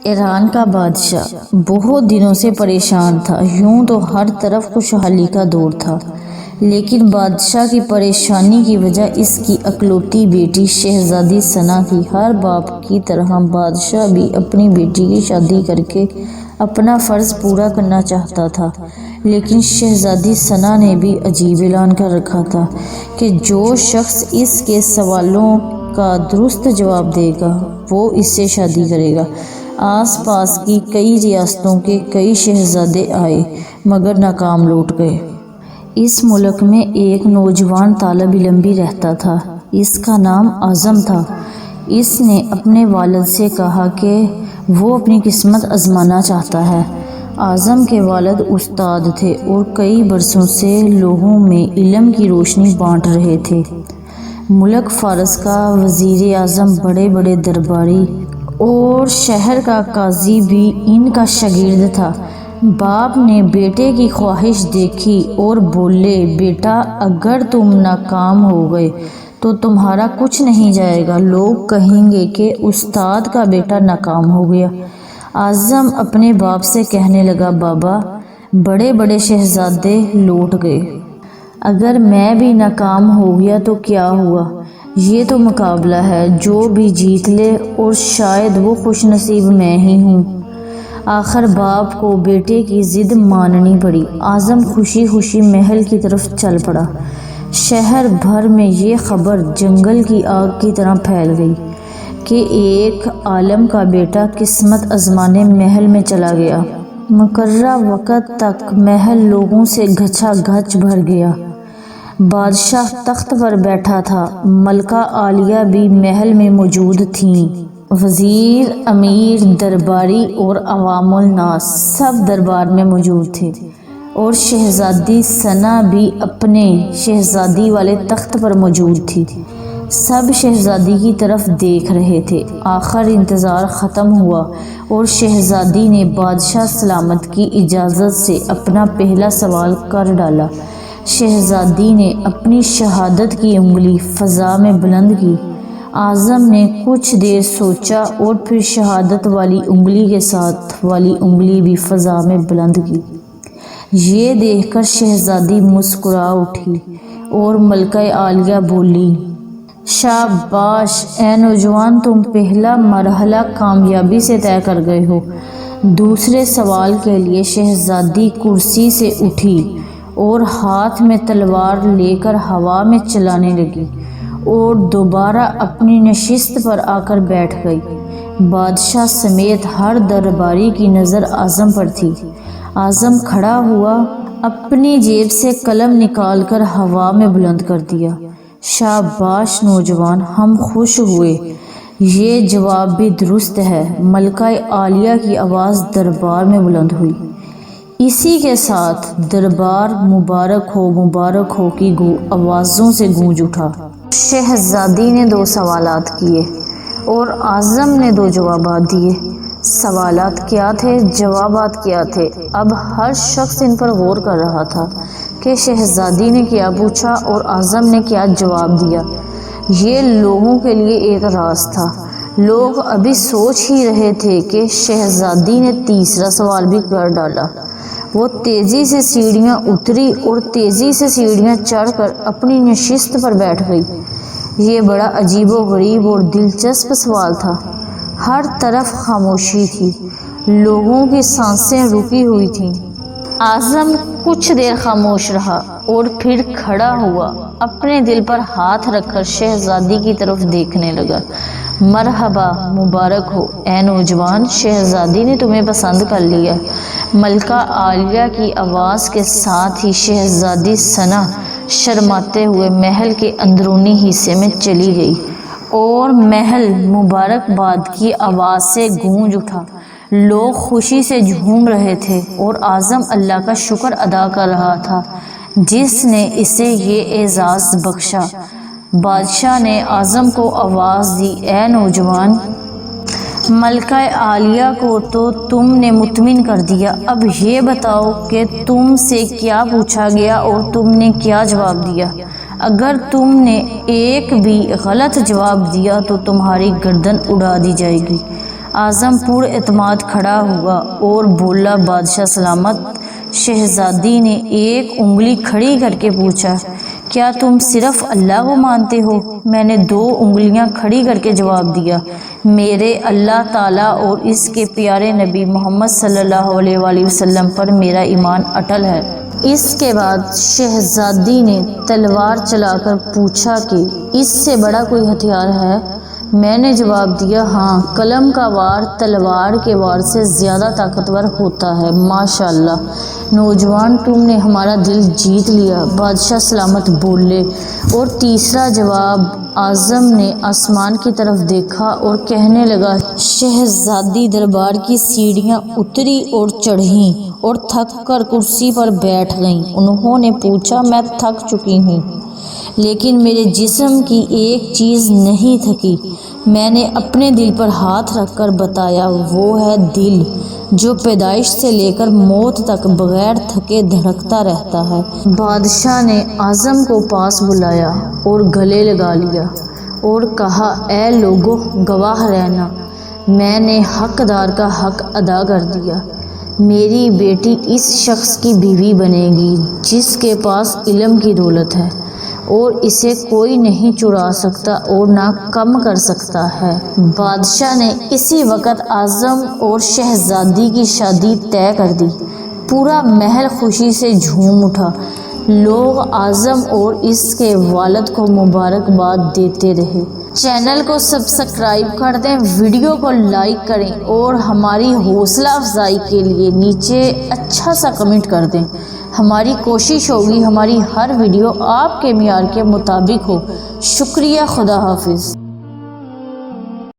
ایران کا بادشاہ بہت دنوں سے پریشان تھا۔ یوں تو ہر طرف خوشحالی کا دور تھا، لیکن بادشاہ کی پریشانی کی وجہ اس کی اکلوتی بیٹی شہزادی ثنا تھی۔ ہر باپ کی طرح بادشاہ بھی اپنی بیٹی کی شادی کر کے اپنا فرض پورا کرنا چاہتا تھا، لیکن شہزادی ثنا نے بھی عجیب اعلان کر رکھا تھا کہ جو شخص اس کے سوالوں کا درست جواب دے گا وہ اس سے شادی کرے گا۔ آس پاس کی کئی ریاستوں کے کئی شہزادے آئے مگر ناکام لوٹ گئے۔ اس ملک میں ایک نوجوان طالب علم بھی رہتا تھا، اس کا نام اعظم تھا۔ اس نے اپنے والد سے کہا کہ وہ اپنی قسمت آزمانا چاہتا ہے۔ اعظم کے والد استاد تھے اور کئی برسوں سے لوگوں میں علم کی روشنی بانٹ رہے تھے۔ ملک فارس کا وزیر اعظم، بڑے بڑے درباری اور شہر کا قاضی بھی ان کا شاگرد تھا۔ باپ نے بیٹے کی خواہش دیکھی اور بولے، بیٹا اگر تم ناکام ہو گئے تو تمہارا کچھ نہیں جائے گا، لوگ کہیں گے کہ استاد کا بیٹا ناکام ہو گیا۔ اعظم اپنے باپ سے کہنے لگا، بابا بڑے بڑے شہزادے لوٹ گئے، اگر میں بھی ناکام ہو گیا تو کیا ہوا؟ یہ تو مقابلہ ہے، جو بھی جیت لے اور شاید وہ خوش نصیب میں ہی ہوں۔ آخر باپ کو بیٹے کی ضد ماننی پڑی۔ اعظم خوشی خوشی محل کی طرف چل پڑا۔ شہر بھر میں یہ خبر جنگل کی آگ کی طرح پھیل گئی کہ ایک عالم کا بیٹا قسمت آزمانے محل میں چلا گیا۔ مقررہ وقت تک محل لوگوں سے گھچا گھچ بھر گیا۔ بادشاہ تخت پر بیٹھا تھا، ملکہ عالیہ بھی محل میں موجود تھیں۔ وزیر، امیر، درباری اور عوام الناس سب دربار میں موجود تھے، اور شہزادی ثنا بھی اپنے شہزادی والے تخت پر موجود تھی۔ سب شہزادی کی طرف دیکھ رہے تھے۔ آخر انتظار ختم ہوا اور شہزادی نے بادشاہ سلامت کی اجازت سے اپنا پہلا سوال کر ڈالا۔ شہزادی نے اپنی شہادت کی انگلی فضا میں بلند کی۔ اعظم نے کچھ دیر سوچا اور پھر شہادت والی انگلی کے ساتھ والی انگلی بھی فضا میں بلند کی۔ یہ دیکھ کر شہزادی مسکرا اٹھی اور ملکہ عالیہ بولی، شاباش اے نوجوان، تم پہلا مرحلہ کامیابی سے طے کر گئے ہو۔ دوسرے سوال کے لیے شہزادی کرسی سے اٹھی اور ہاتھ میں تلوار لے کر ہوا میں چلانے لگی اور دوبارہ اپنی نشست پر آ کر بیٹھ گئی۔ بادشاہ سمیت ہر درباری کی نظر اعظم پر تھی۔ اعظم کھڑا ہوا، اپنی جیب سے قلم نکال کر ہوا میں بلند کر دیا۔ شاباش نوجوان، ہم خوش ہوئے، یہ جواب بھی درست ہے۔ ملکہ عالیہ کی آواز دربار میں بلند ہوئی۔ اسی کے ساتھ دربار مبارک ہو کی آوازوں سے گونج اٹھا۔ شہزادی نے 2 سوالات کیے اور اعظم نے 2 جوابات دیے۔ سوالات کیا تھے، جوابات کیا تھے؟ اب ہر شخص ان پر غور کر رہا تھا کہ شہزادی نے کیا پوچھا اور اعظم نے کیا جواب دیا۔ یہ لوگوں کے لیے ایک راز تھا۔ لوگ ابھی سوچ ہی رہے تھے کہ شہزادی نے تیسرا سوال بھی کر ڈالا۔ وہ تیزی سے سیڑھیاں اتری اور تیزی سے سیڑھیاں چڑھ کر اپنی نشست پر بیٹھ گئی۔ یہ بڑا عجیب و غریب اور دلچسپ سوال تھا۔ ہر طرف خاموشی تھی، لوگوں کی سانسیں رکی ہوئی تھیں۔ اعظم کچھ دیر خاموش رہا اور پھر کھڑا ہوا، اپنے دل پر ہاتھ رکھ کر شہزادی کی طرف دیکھنے لگا۔ مرحبا، مبارک ہو اے نوجوان، شہزادی نے تمہیں پسند کر لیا۔ ملکہ عالیہ کی آواز کے ساتھ ہی شہزادی ثنا شرماتے ہوئے محل کے اندرونی حصے میں چلی گئی اور محل مبارکباد کی آواز سے گونج اٹھا۔ لوگ خوشی سے جھوم رہے تھے اور اعظم اللہ کا شکر ادا کر رہا تھا جس نے اسے یہ اعزاز بخشا۔ بادشاہ نے اعظم کو آواز دی، اے نوجوان، ملکہ عالیہ کو تو تم نے مطمئن کر دیا، اب یہ بتاؤ کہ تم سے کیا پوچھا گیا اور تم نے کیا جواب دیا۔ اگر تم نے ایک بھی غلط جواب دیا تو تمہاری گردن اڑا دی جائے گی۔ اعظم پر اعتماد کھڑا ہوا اور بولا، بادشاہ سلامت۔ شہزادی نے ایک انگلی کھڑی کر کے پوچھا، کیا تم صرف اللہ کو مانتے ہو؟ میں نے 2 انگلیاں کھڑی کر کے جواب دیا، میرے اللہ تعالیٰ اور اس کے پیارے نبی محمد صلی اللہ علیہ وآلہ وسلم پر میرا ایمان اٹل ہے۔ اس کے بعد شہزادی نے تلوار چلا کر پوچھا کہ اس سے بڑا کوئی ہتھیار ہے؟ میں نے جواب دیا، ہاں، قلم کا وار تلوار کے وار سے زیادہ طاقتور ہوتا ہے۔ ماشاءاللہ نوجوان، تم نے ہمارا دل جیت لیا، بادشاہ سلامت بولے۔ اور تیسرا جواب، اعظم نے آسمان کی طرف دیکھا اور کہنے لگا۔ شہزادی دربار کی سیڑھیاں اتری اور چڑھیں اور تھک کر کرسی پر بیٹھ گئیں۔ انہوں نے پوچھا، میں تھک چکی ہوں، لیکن میرے جسم کی ایک چیز نہیں تھکی۔ میں نے اپنے دل پر ہاتھ رکھ کر بتایا، وہ ہے دل، جو پیدائش سے لے کر موت تک بغیر تھکے دھڑکتا رہتا ہے۔ بادشاہ نے اعظم کو پاس بلایا اور گلے لگا لیا اور کہا، اے لوگو، گواہ رہنا، میں نے حقدار کا حق ادا کر دیا۔ میری بیٹی اس شخص کی بیوی بنے گی جس کے پاس علم کی دولت ہے، اور اسے کوئی نہیں چرا سکتا اور نہ کم کر سکتا ہے۔ بادشاہ نے اسی وقت اعظم اور شہزادی کی شادی طے کر دی۔ پورا محل خوشی سے جھوم اٹھا۔ لوگ اعظم اور اس کے والد کو مبارکباد دیتے رہے۔ چینل کو سبسکرائب کر دیں، ویڈیو کو لائک کریں اور ہماری حوصلہ افزائی کے لیے نیچے اچھا سا کمنٹ کر دیں۔ ہماری کوشش ہوگی ہماری ہر ویڈیو آپ کے معیار کے مطابق ہو۔ شکریہ، خدا حافظ۔